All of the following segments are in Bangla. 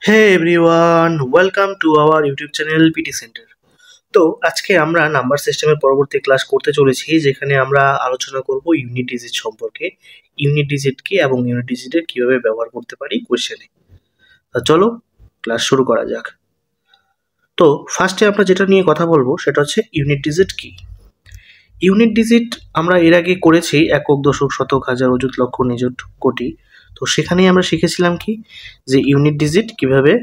Hey everyone, welcome to our YouTube channel PT Center. তো আজকে আমরা নাম্বার সিস্টেমের পরবর্তী ক্লাস করতে চলেছি, যেখানে আমরা আলোচনা করব ইউনিট ডিজিট সম্পর্কে। ইউনিট ডিজিট কি এবং ইউনিট ডিজিটের কিভাবে ব্যবহার করতে পারি কোশ্চেনে। চলো ক্লাস শুরু করা যাক। তো ফার্স্টে আমরা যেটা নিয়ে কথা বলবো সেটা হচ্ছে ইউনিট ডিজিট কি। ইউনিট ডিজিট আমরা এর আগে করেছি একক, দশক, শতক, হাজার, অযুত, লক্ষ, নিযুত, কোটি। তো সেখানেই আমরা শিখেছিলাম কি, যে ইউনিট ডিজিট কিভাবে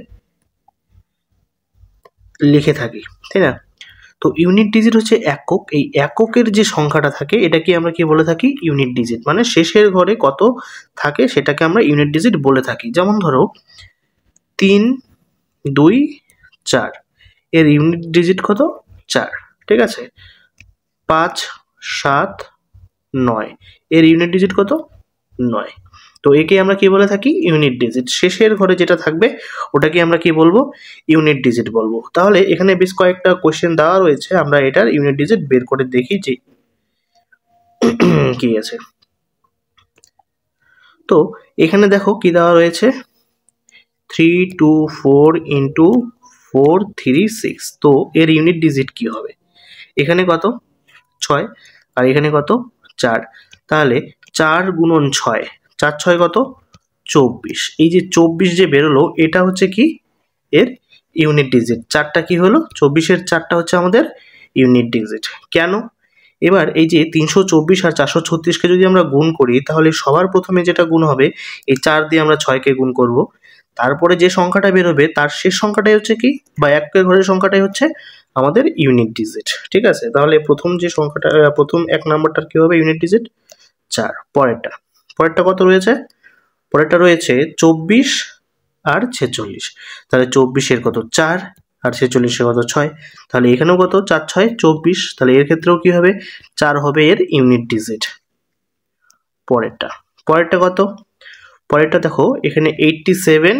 লিখে থাকি, তাই না? তো ইউনিট ডিজিট হচ্ছে একক। এই এককের যে সংখ্যাটা থাকে এটাকে আমরা কি বলে থাকি? Unit digit. মানে শেষের ঘরে কত থাকে সেটাকে আমরা ইউনিট ডিজিট বলে থাকি। যেমন ধরো 3, 2, 4, এর ইউনিট ডিজিট কত? 4, ঠিক আছে। 5, 7, 9, এর ইউনিট ডিজিট কত? 9। তো একে আমরা কি বলে থাকি? Unit digit. শেষের ঘরে যেটা থাকবে ওটাকে আমরা কি বলবো? ইউনিট ডিজিট বলবো। তাহলে এখানে বেশ কয়েকটা কোশ্চেন দেওয়া রয়েছে, আমরা এটার ইউনিট ডিজিট বের করে দেখি যে কি আছে। তো এখানে দেখো কি দেওয়া রয়েছে, 3, 2, 4 ইন্টু 4, 3, 6। তো এর ইউনিট ডিজিট কি হবে? এখানে কত? 6, আর এখানে কত? 4। তাহলে 4 গুণন 6, 4 6 কত? 24। এই যে 24 যে বেরোলো এটা হচ্ছে কি? এর ইউনিট ডিজিট। 4টা কি হলো? 24-এর 4টা হচ্ছে আমাদের ইউনিট ডিজিট। কেন? এবার এই যে 324 আর 436-কে যদি আমরা গুণ করি, তাহলে সবার প্রথমে যেটা গুণ হবে, এই 4 দিয়ে আমরা 6-কে গুণ করব। তারপরে যে সংখ্যাটা বেরোবে তার শেষ সংখ্যাটাই হচ্ছে কি, বা একের ঘরের সংখ্যাটাই হচ্ছে আমাদের ইউনিট ডিজিট। ঠিক আছে, তাহলে প্রথম যে সংখ্যাটা, প্রথম 1 নাম্বারটার কি হবে? Unit digit 4। পরেরটা কত রয়েছে? পরেরটা রয়েছে 24 আর 46। তাহলে 24-এর কত? 4, আর 46-এর কত? 6। তাহলে এখানেও কত? 4 6 24। তাহলে এর ক্ষেত্রেও কি হবে? 4 হবে এর ইউনিট ডিজিট। পরেরটা কত? পরেরটা দেখো এখানে 87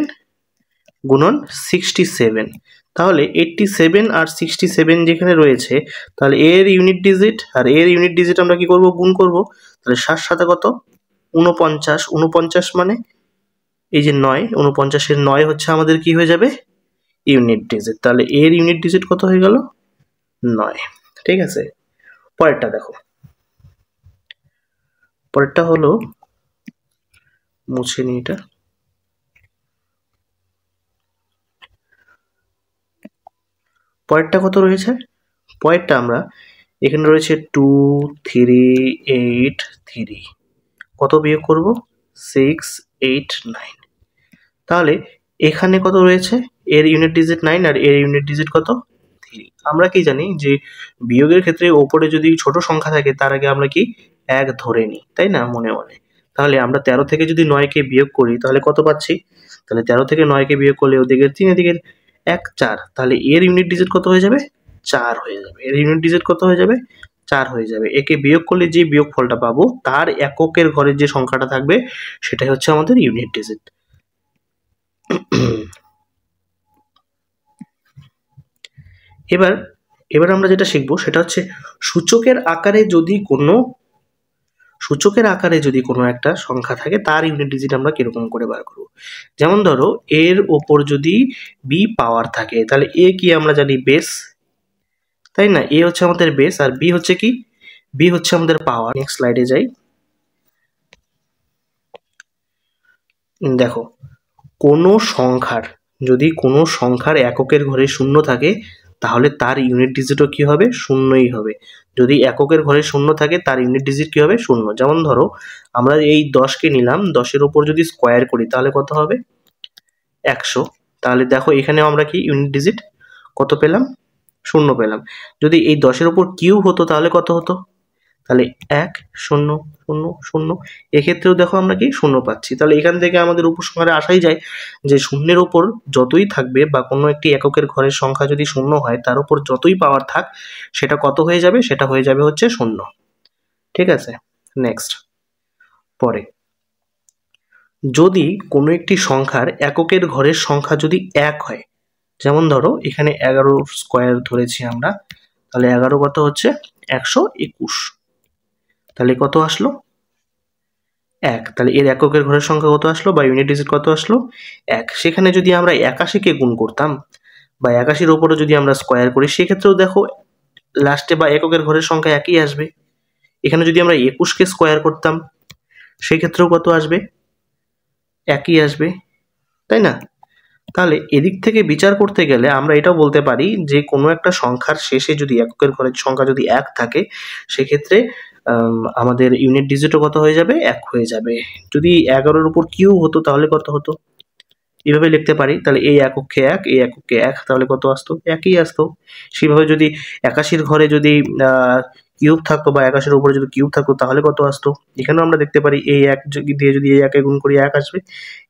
গুণন 67। তাহলে 87 আর 67 যেখানে রয়েছে, তাহলে এর ইউনিট ডিজিট আর এর ইউনিট ডিজিট আমরা কি করব? গুণ করব। তাহলে 7 7 কত? 49। 49 মানে এই যে 9, 49-এর 9 হচ্ছে আমাদের কি হয়ে যাবে? Unit digit. তাহলে এর ইউনিট ডিজিট কত হয়ে গেল? 9। ঠিক আছে, পরেরটা দেখো। পরেরটা হলো, মুছে নিই এটা। পরেরটা কত রয়েছে? পরেরটা আমরা এখানে রয়েছে 2, 3, 8, 3। কত বিয়োগ করব? 6, 8, 9। তাহলে এখানে কত রয়েছে? এর ইউনিট ডিজিট 9 আর এর ইউনিট ডিজিট কত? 3। আমরা কি জানি যে বিয়োগের ক্ষেত্রে ওপরে যদি ছোট সংখ্যা থাকে তার আগে আমরা কি 1 ধরে নিই, তাই না? মনে মনে। তাহলে আমরা 13 থেকে যদি 9-কে বিয়োগ করি তাহলে কত পাচ্ছি? তাহলে 13 থেকে 9-কে বিয়োগ করলে ওদিকের 3, এদিকের 1, 4। তাহলে এর ইউনিট ডিজিট কত হয়ে যাবে? 4 হয়ে যাবে। এর ইউনিট ডিজিট কত হয়ে যাবে? 4 হয়ে যাবে। একে বিয়োগ করলে যে বিয়োগফলটা পাবো তার এককের ঘরের যে সংখ্যাটা থাকবে সেটাই হচ্ছে আমাদের ইউনিট ডিজিট। এবার আমরা যেটা শিখবো সেটা হচ্ছে সূচকের আকারে যদি কোনো একটা সংখ্যা থাকে তার ইউনিট ডিজিট আমরা কিরকম করে বার করব। যেমন ধরো এর ওপর যদি বি পাওয়ার থাকে, তাহলে এ কি আমরা জানি? বেস, তাই না? এ হচ্ছে আমাদের বেস আর বি হচ্ছে কি? বি হচ্ছে আমাদের পাওয়ার। নেক্সট স্লাইডে যাই। দেখো, যদি কোনো সংখ্যার এককের ঘরে 0 থাকে তাহলে তার ইউনিট ডিজিটও কি হবে? 0ই হবে। যদি এককের ঘরে 0 থাকে তার ইউনিট ডিজিট কি হবে? 0। যেমন ধরো আমরা এই 10-কে নিলাম, 10-এর উপর যদি স্কোয়ার করি তাহলে কত হবে? 100। তাহলে দেখো এখানে আমরা কি ইউনিট ডিজিট কত পেলাম? 0 পেলাম। যদি এই 10-এর উপর কিউব হতো তাহলে কত হতো? তাহলে 1 0 0 0। এক্ষেত্রেও দেখো আমরা কি 0 পাচ্ছি। তাহলে এখান থেকে আমাদের উপসংহারে আসাই যায় যে শূন্যের ওপর যতই থাকবে বা কোনো একটি এককের ঘরের সংখ্যা যদি 0 হয় তার উপর যতই পাওয়ার থাক সেটা কত হয়ে যাবে? সেটা হয়ে যাবে হচ্ছে 0। ঠিক আছে, নেক্সট। পরে যদি কোনো একটি সংখ্যার এককের ঘরের সংখ্যা যদি 1 হয়, যেমন ধরো এখানে 11 স্কোয়ার ধরেছি আমরা, তাহলে 11 কত হচ্ছে? 121। তাহলে কত আসলো? এক, তাহলে এর এককের ঘরের সংখ্যা কত আসলো বা ইউনিট ডিজিট কত আসলো? এক। সেখানে যদি আমরা ৮১কে গুণ করতাম বা ৮১-র ওপরে যদি আমরা স্কোয়ার করি, সেক্ষেত্রেও দেখো লাস্টে বা এককের ঘরের সংখ্যা একই আসবে। এখানে যদি আমরা ২১কে স্কোয়ার করতাম, সেক্ষেত্রেও কত আসবে? একই আসবে, তাই না? তাহলে এদিক থেকে বিচার করতে গেলে আমরা এটাও বলতে পারি যে কোনো একটা সংখ্যার শেষে যদি এককের ঘরের সংখ্যা যদি এক থাকে, সেক্ষেত্রে আমাদের ইউনিট ডিজিটও কত হয়ে যাবে? এক হয়ে যাবে। যদি ১১-র উপর কিউব হতো তাহলে কত হতো? এভাবে লিখতে পারি, তাহলে এই এককে এক, এই এককে এক, তাহলে কত আসতো? একই আসতো। সেভাবে যদি ৮১-র ঘরে যদি কিউব থাকতো বা ৮১-এর উপরে যদি কিউব থাকতো তাহলে কত আসতো? এখানেও আমরা দেখতে পারি এই এক দিয়ে যদি এই একে গুণ করি এক আসবে,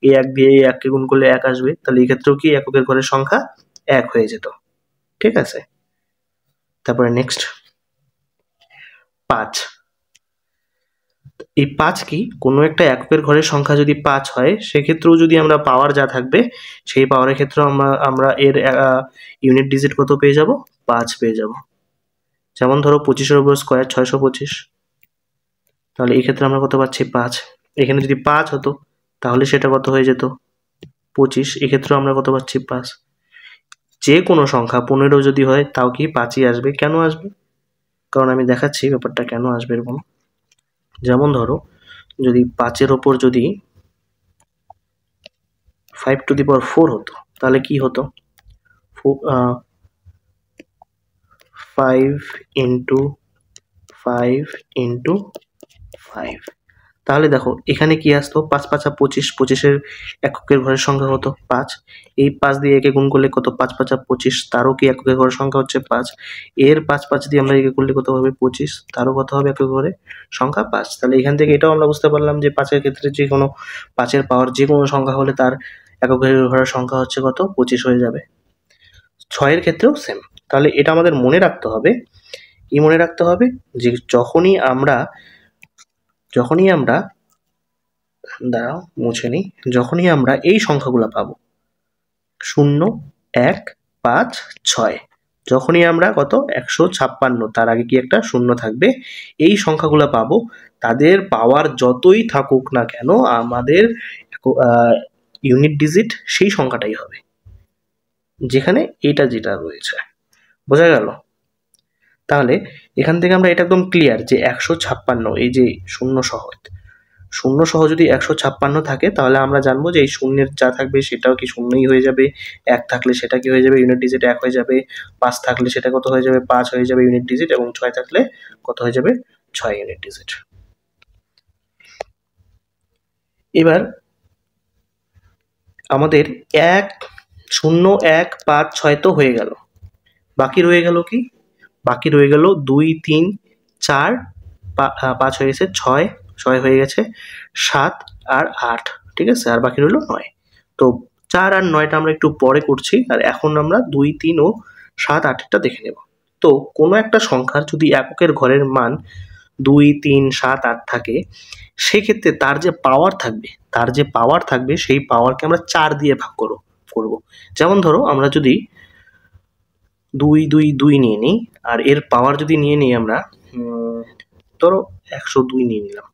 এই এক দিয়ে এই এককে গুণ করলে এক আসবে, তাহলে এই ক্ষেত্রেও কি এককের ঘরের সংখ্যা এক হয়ে যেত। ঠিক আছে, তারপরে নেক্সট ৫। এই ৫ কি? কোনো একটা এককের ঘরের সংখ্যা যদি ৫ হয়, সেক্ষেত্রেও যদি আমরা পাওয়ার যা থাকবে সেই পাওয়ারের ক্ষেত্রেও আমরা এর ইউনিট ডিজিট কত পেয়ে যাব? ৫ পেয়ে যাব। যেমন ধরো ২৫-এর উপর স্কোয়ার ৬২৫, তাহলে এই ক্ষেত্রে আমরা কত পাচ্ছি? ৫। এখানে যদি ৫ হতো তাহলে সেটা কত হয়ে যেত? ২৫। এক্ষেত্রেও আমরা কত পাচ্ছি? ৫। যে কোনো সংখ্যা ১৫ যদি হয় তাও কি ৫ই আসবে। কেন আসবে? কারণ আমি দেখাচ্ছি ব্যাপারটা কেন আসবে এরকম। যেমন ধরো যদি ৫-এর ওপর যদি 5⁴ হতো তাহলে কি হতো? 5 ইন্টু 5 ইন্টু 5, তাহলে দেখো এখানে কি আসতো? ৫×৫ = ২৫, ২৫-এর এককের ঘরের সংখ্যা কত? ৫। এই ৫ দিয়ে একে গুণ করলে কত? ৫×৫ = ২৫, তারও কি এককের ঘরের সংখ্যা হচ্ছে ৫। এর ৫×৫ দিয়ে আমরা একে করলে কত হবে? ২৫, তারও কত হবে? একক ঘরের সংখ্যা ৫। তাহলে এখান থেকে এটাও আমরা বুঝতে পারলাম যে ৫-এর ক্ষেত্রে যে কোনো ৫-এর পাওয়ার যে কোনো সংখ্যা হলে তার এককের ঘরের সংখ্যা হচ্ছে কত? ২৫ হয়ে যাবে। ৬-এর ক্ষেত্রেও সেম। তাহলে এটা আমাদের মনে রাখতে হবে। কি মনে রাখতে হবে? যে যখনই আমরা দাঁড়াও মুছে নিই, যখনই আমরা এই সংখ্যাগুলো পাবো ০, ১, ৫, ৬, যখনই আমরা কত ১৫৬, তার আগে কি একটা শূন্য থাকবে, এই সংখ্যাগুলো পাবো, তাদের পাওয়ার যতই থাকুক না কেন আমাদের ইউনিট ডিজিট সেই সংখ্যাটাই হবে, যেখানে এটা যেটা রয়েছে। বোঝা গেল? তাহলে এখান থেকে আমরা এটা একদম ক্লিয়ার যে ১৫৬, এই যে শূন্য সহ যদি ১৫৬ থাকে তাহলে আমরা জানবো যে এই শূন্যের যা থাকবে সেটাও কি শূন্যই হয়ে যাবে, ১ থাকলে সেটা কি হয়ে যাবে? ইউনিট ডিজিট ১ হয়ে যাবে, ৫ থাকলে সেটা কত হয়ে যাবে? ৫ হয়ে যাবে ইউনিট ডিজিট, এবং ৬ থাকলে কত হয়ে যাবে? ৬ ইউনিট ডিজিট। এবার আমাদের ১, ০, ১, ৫, ৬ তো হয়ে গেল। বাকি রয়ে গেল কি? বাকি রয়ে গেল ২, ৩, ৪, ৫ হয়ে গেছে, ৬ হয়ে গেছে, ৭ আর ৮, ঠিক আছে? আর বাকি রইল ৯। তো ৪ আর ৯টা আমরা একটু পরে করছি, আর এখন আমরা ২, ৩ ও ৭, ৮টা দেখে নেব। তো কোনো একটা সংখ্যার যদি এককের ঘরের মান ২, ৩, ৭, ৮ থাকে, সেক্ষেত্রে তার যে পাওয়ার থাকবে সেই পাওয়ারকে আমরা ৪ দিয়ে ভাগ করব। যেমন ধরো আমরা যদি ২, ২, ২ নিয়ে নিই, আর এর পাওয়ার যদি নিয়ে নিই আমরা ধরো ১০২ নিয়ে নিলাম,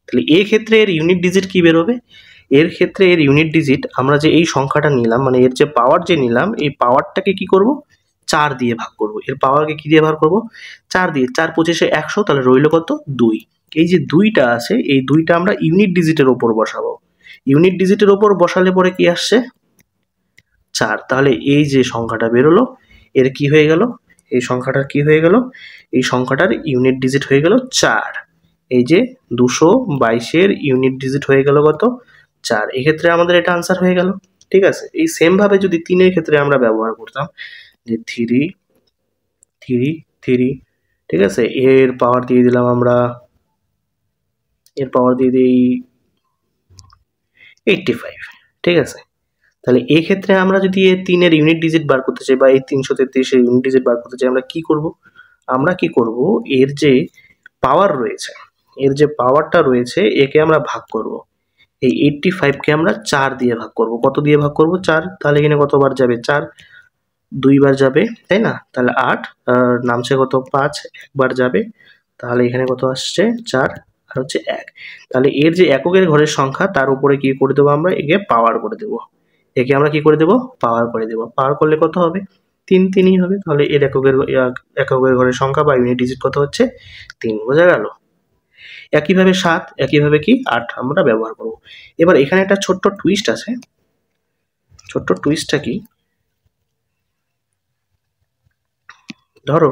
তাহলে এই ক্ষেত্রে এর ইউনিট ডিজিট কি বেরোবে? এর ক্ষেত্রে এর ইউনিট ডিজিট আমরা যে এই সংখ্যাটা নিলাম, মানে এর যে পাওয়ার যে নিলাম, এই পাওয়ারটাকে কি করব? ৪ দিয়ে ভাগ করব। এর পাওয়ারকে কি দিয়ে ভাগ করব? ৪ দিয়ে। ৪ × ২৫ = ১০০, তাহলে রইল কত? ২। এই যে ২টা আছে, এই ২টা আমরা ইউনিট ডিজিটের ওপর বসাবো। ইউনিট ডিজিটের ওপর বসালে পরে কি আসছে? ৪। তাহলে এই যে সংখ্যাটা বেরোলো, এর কি হয়ে গেল? এই সংখ্যাটার কি হয়ে গেল? এই সংখ্যাটার ইউনিট ডিজিট হয়ে গেল ৪। এই যে ২২২-এর ইউনিট ডিজিট হয়ে গেল কত? ৪। এক্ষেত্রে আমাদের এটা আনসার হয়ে গেল। ঠিক আছে? এই সেম ভাবে যদি ৩-এর ক্ষেত্রে আমরা ব্যবহার করতাম, যে ৩, ৩, ৩, ঠিক আছে? এর পাওয়ার দিয়ে দিলাম আমরা, এর পাওয়ার দিয়ে দিই ৮৫, ঠিক আছে? তাহলে এক্ষেত্রে আমরা যদি এই ৩-এর ইউনিট ডিজিট বার করতে চাই, বা এই ৩৩৩-এর ইউনিট ডিজিট বার করতে চাই, আমরা কি করব? এর যে পাওয়ার রয়েছে, এর যে পাওয়ারটা রয়েছে, একে আমরা ভাগ করব। এই ৮৫কে আমরা ৪ দিয়ে ভাগ করব। কত দিয়ে ভাগ করব? ৪। তাহলে এখানে কতবার যাবে? ৪ ২ বার যাবে, তাই না? তাহলে ৮, আর নামছে কত? ৫ একবার যাবে, তাহলে এখানে কত আসছে? ৪, আর হচ্ছে 1। তাহলে এর যে এককের ঘরের সংখ্যা তার উপরে কি করে দেবো আমরা, একে পাওয়ার করে দেবো। একে আমরা কি করে দেবো, পাওয়ার করে দেবো। পাওয়ার করলে কত হবে, 3 3ই হবে। তাহলে এর এককের ঘরের সংখ্যা বা ইউনিট ডিজিট কত হচ্ছে, 3। বোঝা গেল? একইভাবে 7, একইভাবে কি 8 আমরা ব্যবহার করব। এবার এখানে একটা ছোট্ট টুইস্ট আছে। ছোট্ট টুইস্টটা কি, ধরো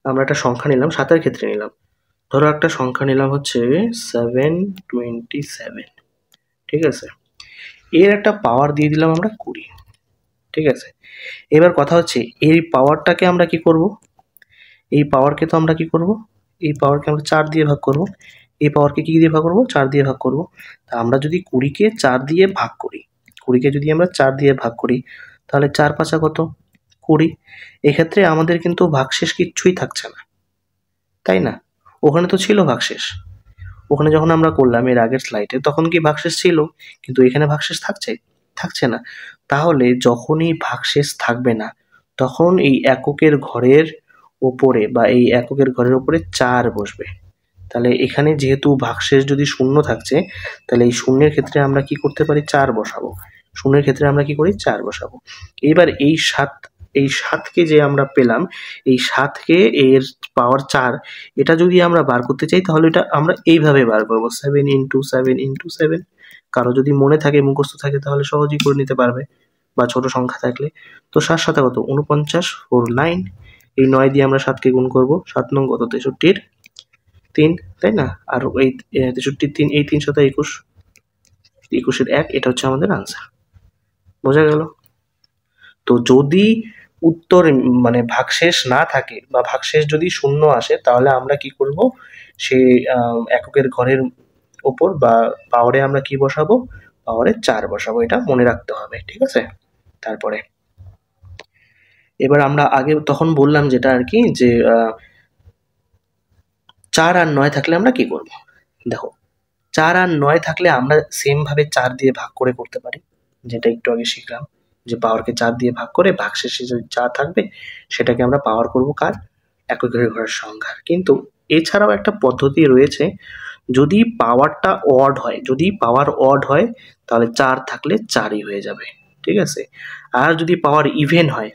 আমরা একটা সংখ্যা নিলাম, 7-এর ক্ষেত্রে নিলাম। ধরো একটা সংখ্যা নিলাম হচ্ছে 727, ঠিক আছে? এর একটা পাওয়ার দিয়ে দিলাম আমরা 20, ঠিক আছে? এবার কথা হচ্ছে এই পাওয়ারটাকে আমরা কি করব, এই পাওয়ারকে তো আমরা কি করব, এই পাওয়ারকে আমরা 4 দিয়ে ভাগ করব। এই পাওয়ারকে কি দিয়ে ভাগ করব, 4 দিয়ে ভাগ করব। তা আমরা যদি 20কে 4 দিয়ে ভাগ করি, 20কে যদি আমরা 4 দিয়ে ভাগ করি, তাহলে 4 5 কত, 20। এক্ষেত্রে আমাদের কিন্তু ভাগশেষ কিচ্ছুই থাকছে না, তাই না? ওখানে তো ছিল ভাগশেষ, ওখানে যখন আমরা করলাম এর আগের স্লাইডে তখন কি ভাগশেষ ছিল, কিন্তু এখানে ভাগশেষ থাকছে না। তাহলে যখনই ভাগশেষ থাকবে না তখন এই এককের ঘরের ওপরে বা এই এককের ঘরের ওপরে 4 বসবে। তাহলে এখানে যেহেতু ভাগশেষ যদি শূন্য থাকছে, তাহলে এই শূন্যের ক্ষেত্রে আমরা কি করতে পারি, 4 বসাবো। শূন্যের ক্ষেত্রে আমরা কি করি, 4 বসাবো। এবার এই 7কে যে আমরা পেলাম, এই 7কে এর পাওয়ার 4, এটা যদি আমরা বার করতে চাই তাহলে এটা আমরা এইভাবে বার করবো, 7 × 7 × 7। কারো যদি মনে থাকে, মুখস্থ থাকে, তাহলে সহজেই করে নিতে পারবে, বা ছোট সংখ্যা থাকলে। তো 7 7 কত, 49, 4 9। এই 9 দিয়ে আমরা 7কে গুণ করবো, 7 9 কত, 63 3, তাই না? আর এই 63 3, এই 3 7 21, 21-এর 1, এটা হচ্ছে আমাদের আনসার। বোঝা গেল? তো যদি উত্তর মানে ভাগশেষ না থাকে বা ভাগশেষ যদি শূন্য আসে, তাহলে আমরা কি করব, সেই এককের ঘরের ওপর বা পাওয়ারে আমরা কি বসাবো, পাওয়ারে 4 বসাবো। এটা মনে রাখতে হবে, ঠিক আছে? তারপরে এবার আমরা আগে তখন বললাম যেটা আর কি, যে 4 আর 9 থাকলে আমরা কি করব। দেখো 4 আর 9 থাকলে আমরা সেম ভাবে 4 দিয়ে ভাগ করে করতে পারি, যেটা একটু আগে শিখলাম, যে পাওয়ারকে 4 দিয়ে ভাগ করে ভাগশেষে যে 4 থাকবে সেটাকে আমরা পাওয়ার করব কার, এককের ঘরের সংখ্যার। কিন্তু এছাড়াও একটা পদ্ধতি রয়েছে, যদি পাওয়ারটা অড হয়, যদি পাওয়ার অড হয় তাহলে 4 থাকলে 4ই হয়ে যাবে, ঠিক আছে? আর যদি পাওয়ার ইভেন হয়,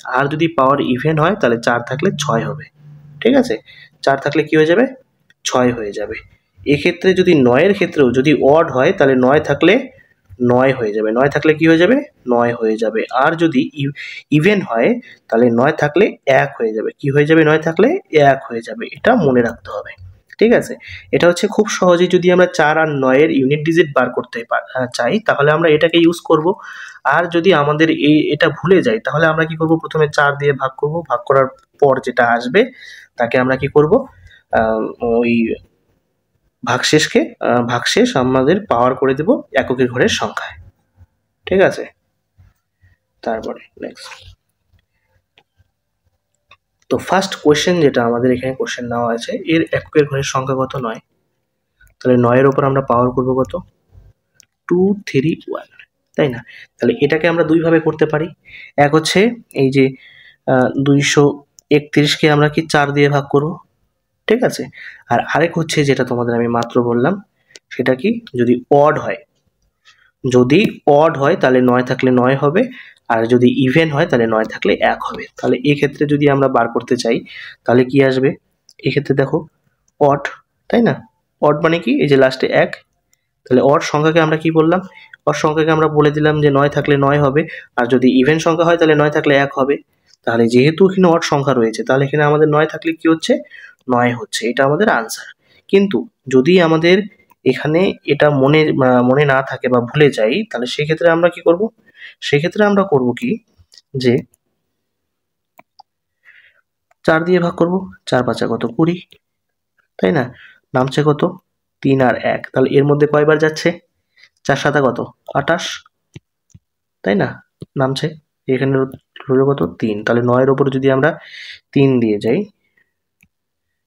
তাহলে 4 থাকলে 6 হবে, ঠিক আছে? 4 থাকলে কি হয়ে যাবে, 6 হয়ে যাবে। এক্ষেত্রে যদি 9-এর ক্ষেত্রেও যদি অড হয় তাহলে 9 থাকলে 9 হয়ে যাবে, 9 থাকলে কি হয়ে যাবে, 9 হয়ে যাবে। আর যদি ইভেন হয় তাহলে 9 থাকলে 1 হয়ে যাবে। কি হয়ে যাবে, 9 থাকলে 1 হয়ে যাবে। এটা মনে রাখতে হবে, ঠিক আছে? এটা হচ্ছে খুব সহজেই যদি আমরা 4 আর 9-এর ইউনিট ডিজিট বার করতে চাই তাহলে আমরা এটাকে ইউজ করব। আর যদি আমাদের এটা ভুলে যাই তাহলে আমরা কি করব, প্রথমে 4 দিয়ে ভাগ করব, ভাগ করার পর যেটা আসবে তাকে আমরা কি করব, ওই ভাগশেষ আমাদের পাওয়ার করে দেব এককের ঘরের সংখ্যায়, ঠিক আছে? তারপরে নেক্সট, তো ফার্স্ট কোশ্চেন যেটা আমাদের এখানে কোশ্চেন নেওয়া আছে, এর এককের ঘরের সংখ্যা কত, 9। তাহলে 9-এর উপর আমরা পাওয়ার করব কত, 2 3 1, তাই না? তাহলে এটাকে আমরা দুই ভাবে করতে পারি। এক হচ্ছে এই যে 231কে আমরা কি 4 দিয়ে ভাগ করব, ঠিক আছে? আর আরেক হচ্ছে যেটা তোমাদের আমি মাত্র বললাম, সেটা কি, যদি অড হয়, তাহলে 9 থাকলে 9 হবে, আর যদি ইভেন হয় তাহলে 9 থাকলে 1 হবে। তাহলে এক্ষেত্রে যদি আমরা বার করতে চাই তাহলে কি আসবে, এক্ষেত্রে দেখো অড, তাই না? অড মানে কি, এই যে লাস্টে 1, তাহলে অড সংখ্যাকে আমরা কি বললাম, অড সংখ্যাকে আমরা বলে দিলাম যে 9 থাকলে 9 হবে, আর যদি ইভেন সংখ্যা হয় তাহলে 9 থাকলে 1 হবে। তাহলে যেহেতু এখানে অড সংখ্যা রয়েছে তাহলে এখানে আমাদের 9 থাকলে কি হচ্ছে, 9 হচ্ছে। এটা আমাদের আনসার। কিন্তু যদি আমাদের এখানে এটা মনে না থাকে বা ভুলে যাই তাহলে সেক্ষেত্রে আমরা কি করব, সেক্ষেত্রে আমরা করব কি, যে 4 দিয়ে ভাগ করব, 4 5 কত, 20, তাই না? নামছে কত, 3 আর 1, তাহলে এর মধ্যে কয়বার যাচ্ছে, 4 7 কত, 28, তাই না? নামছে, এখানে হলো কত, 3। তাহলে 9-এর উপরে যদি আমরা 3 দিয়ে যাই,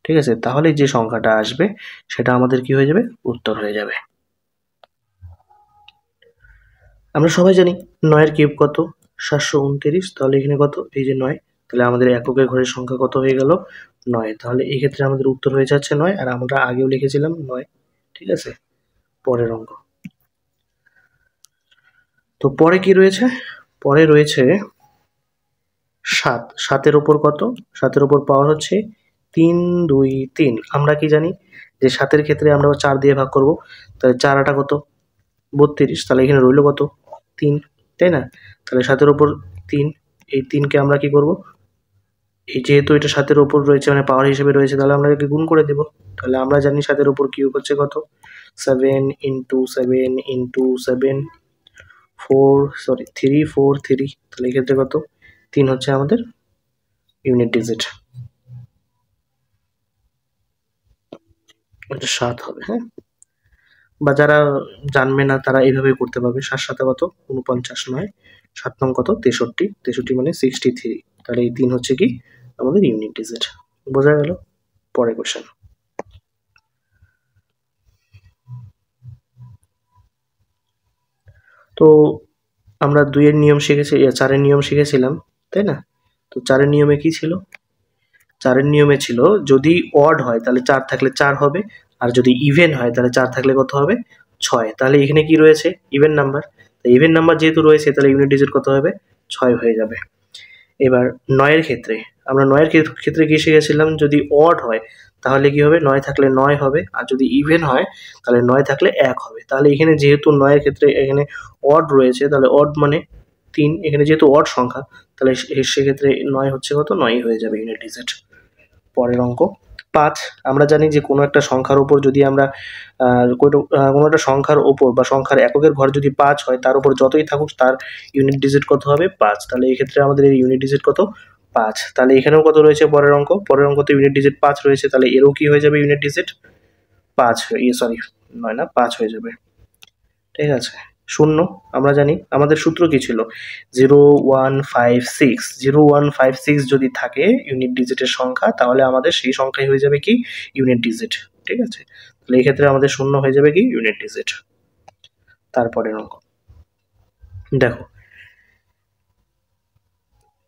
ঠিক আছে, তাহলে যে সংখ্যাটা আসবে সেটা আমাদের কি হয়ে যাবে, উত্তর হয়ে যাবে। আমরা সবাই জানি 9-এর কিউব কত, 729, তাহলে এখানে কত, এই যে 9, তাহলে আমাদের এককের ঘরের সংখ্যা কত হয়ে গেল, 9। তাহলে এই ক্ষেত্রে আমাদের উত্তর হয়ে যাচ্ছে 9, আর আমরা আগেও লিখেছিলাম 9। ঠিক আছে, পরের অঙ্ক। তো পরে কি রয়েছে? পরে রয়েছে 7। 7-এর ওপর কত? 7-এর ওপর পাওয়ার হচ্ছে 3, 2, 3। আমরা কি জানি যে 7-এর ক্ষেত্রে আমরা 4 দিয়ে ভাগ করব, তাহলে 4 আটা কত? 32। তাহলে এখানে রইল কত? 3, তাই না? তাহলে 7-এর ওপর 3, এই 3কে আমরা কি করব, এই যেহেতু এটা 7-এর ওপর রয়েছে মানে পাওয়ার হিসেবে রয়েছে, তাহলে আমরা একে গুণ করে দেব। তাহলে আমরা জানি 7-এর ওপর কিউব হচ্ছে কত? 7 ইন্টু 7 ইন্টু 7, 3, 4, 3। তাহলে এক্ষেত্রে কত? 3 হচ্ছে আমাদের ইউনিট ডিজিট, এটা 7 হবে। হ্যাঁ, বা যারা জানবে না তারা এইভাবে করতে পারবে। 7 7 কত? 49, 9 7 নং কত? 63, 63 মানে 63। তাহলে এই 3 হচ্ছে কি আমাদের ইউনিট ডিজিট। বোঝা গেল? পরের কোশ্চেন। তো আমরা 2-এর নিয়ম শিখেছি, 4-এর নিয়ম শিখেছিলাম, তাই না? তো 4-এর নিয়মে কি ছিল? 4-এর নিয়মে ছিল যদি অড হয় তাহলে 4 থাকলে 4 হবে, আর যদি ইভেন হয় তাহলে 4 থাকলে কত হবে? 6। তাহলে এখানে কি রয়েছে? Even number. ইভেন নাম্বার যেহেতু রয়েছে তাহলে ইউনিট ডিজিট কত হবে? 6 হয়ে যাবে। এবার 9-এর ক্ষেত্রে, আমরা 9-এর ক্ষেত্রে কি শিখেছিলাম? যদি অড হয় তাহলে কি হবে? 9 থাকলে 9 হবে, আর যদি ইভেন হয় তাহলে 9 থাকলে 1 হবে। তাহলে এখানে যেহেতু 9-এর ক্ষেত্রে এখানে অড রয়েছে, তাহলে অড মানে 3, এখানে যেহেতু অড সংখ্যা তাহলে সেক্ষেত্রে 9 হচ্ছে কত? 9 হয়ে যাবে ইউনিট ডিজিট। পরের অঙ্ক 5। আমরা জানি যে কোনো একটা সংখ্যার উপর যদি আমরা কোনো একটা সংখ্যার ওপর বা সংখ্যার এককের ঘর যদি 5 হয়, তার উপর যতই থাকুক তার ইউনিট ডিজিট কত হবে? 5। তাহলে এই ক্ষেত্রে আমাদের এই ইউনিট ডিজিট কত? 5। তাহলে এখানেও কত রয়েছে পরের অঙ্ক? পরের অঙ্কতে ইউনিট ডিজিট 5 রয়েছে, তাহলে এরও কি হয়ে যাবে ইউনিট ডিজিট? 5, 9 না 5 হয়ে যাবে। ঠিক আছে। 0 আমরা জানি আমাদের সূত্র কি ছিল? 0156। 0156 যদি থাকে ইউনিট ডিজিটের সংখ্যা, তাহলে আমাদের সেই সংখ্যাই হয়ে যাবে কি? Unit digit. ঠিক আছে, তাহলে এই ক্ষেত্রে আমাদের 0 হয়ে যাবে কি? Unit digit. তারপরের অঙ্ক দেখো,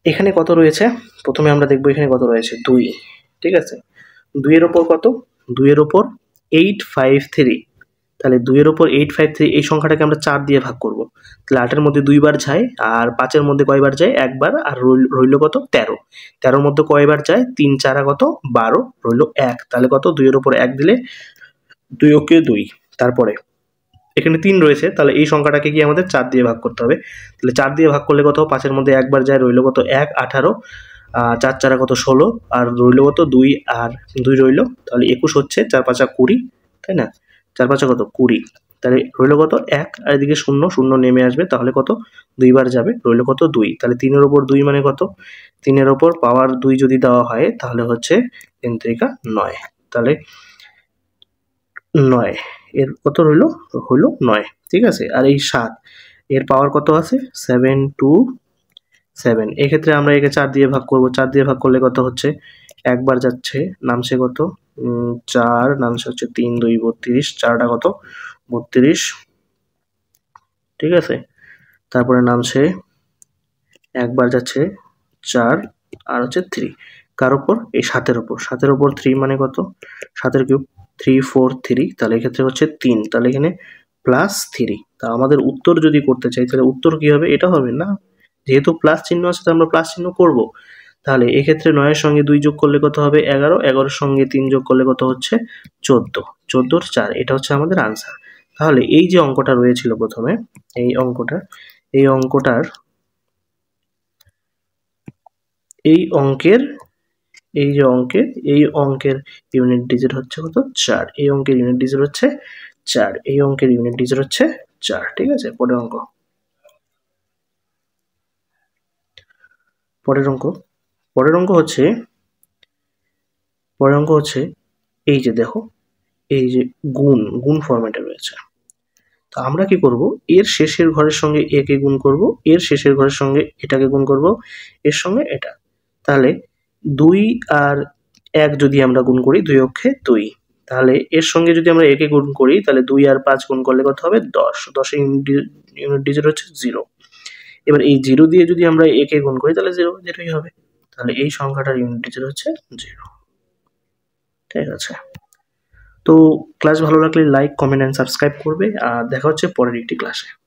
এখানে কত রয়েছে? প্রথমে আমরা দেখবো এখানে কত রয়েছে? 2। ঠিক আছে, 2-এর ওপর কত? 2-এর ওপর 853। তাহলে 2-এর ওপর 853 এই সংখ্যাটাকে আমরা 4 দিয়ে ভাগ করব। তাহলে 8-এর মধ্যে 2 বার যায়, আর 5-এর মধ্যে কয়বার যায়? একবার, আর রইল কত? 13। 13-র মধ্যে কয়বার যায়? 3 4 কত? 12, রইল 1। তাহলে কত? 2-এর ওপর 1 দিলে 2 ওকে 2। তারপরে এখানে 3 রয়েছে, তাহলে এই সংখ্যাটাকে কি আমাদের 4 দিয়ে ভাগ করতে হবে। তাহলে 4 দিয়ে ভাগ করলে কত? 5-এর মধ্যে একবার যায়, রইল কত? 1, 18, 4 4 কত? 16, আর রইল কত? 2 আর 2 রইল, তাহলে 21 হচ্ছে, 4 5 20, তাই না? 4 5 কত? 20। তাহলে রইল কত? 1, আর এদিকে 0 0 নেমে আসবে, তাহলে কত? 2 বার যাবে, রইল কত? 2। তাহলে 3-এর ওপর 2 মানে কত? 3-এর ওপর পাওয়ার 2 যদি দেওয়া হয় তাহলে হচ্ছে 3 3 9। তাহলে 9 এর কত রইল? হলো 9। ঠিক আছে, আর এই 7 এর পাওয়ার কত আছে? 7 2 7। এক্ষেত্রে আমরা একে 4 দিয়ে ভাগ করব। 4 দিয়ে ভাগ করলে কত হচ্ছে? একবার যাচ্ছে, নামছে কত? 4, নামছে হচ্ছে 3 2 32, 4টা কত? 32। ঠিক আছে, তারপরে নামছে, একবার যাচ্ছে 4, আর হচ্ছে 3 কার উপর? এই 7-এর উপর। 7-এর উপর 3 মানে কত? 7-এর কিউব 3 4 3, তাহলে এক্ষেত্রে হচ্ছে 3, তাহলে এখানে প্লাস 3। তা আমাদের উত্তর যদি করতে চাই তাহলে উত্তর কি হবে? এটা হবে না, যেহেতু প্লাস চিহ্ন আছে তো আমরা প্লাস চিহ্ন করব। তাহলে এক্ষেত্রে 9-এর সঙ্গে 2 যোগ করলে কত হবে? 11, 11-এর সঙ্গে 3 যোগ করলে কত হচ্ছে? 14, 14-র 4। এটা হচ্ছে আমাদের আনসার। তাহলে এই যে অঙ্কটা রয়েছিল প্রথমে, এই অঙ্কটার এই অঙ্কের ইউনিট ডিজিট হচ্ছে কত? 4। এই অঙ্কের ইউনিট ডিজিট হচ্ছে 4। এই অঙ্কের ইউনিট ডিজিট হচ্ছে 4। ঠিক আছে, পরের অঙ্ক হচ্ছে এই যে দেখো, এই যে গুণ ফরম্যাটে রয়েছে। তো আমরা কি করব? এর শেষের ঘরের সঙ্গে একে গুণ করব, এর শেষের ঘরের সঙ্গে এটাকে গুণ করব, এর সঙ্গে এটা। তাহলে 2 আর 1 যদি আমরা গুণ করি, 2 অক্ষে 2, তাহলে এর সঙ্গে যদি আমরা একে গুণ করি তাহলে 2 আর 5 গুণ করলে কত হবে? 10। 10-এর ইউনিট ডিজিট হচ্ছে 0। এবার এই 0 দিয়ে যদি আমরা একে গুণ করি তাহলে 0 0ই হবে। তাহলে এই সংখ্যাটার ইউনিট ডিজিট হচ্ছে 0। ঠিক আছে, তো ক্লাস ভালো লাগলে লাইক, কমেন্ট অ্যান্ড সাবস্ক্রাইব করবে। আর দেখা হচ্ছে পরের একটি ক্লাসে।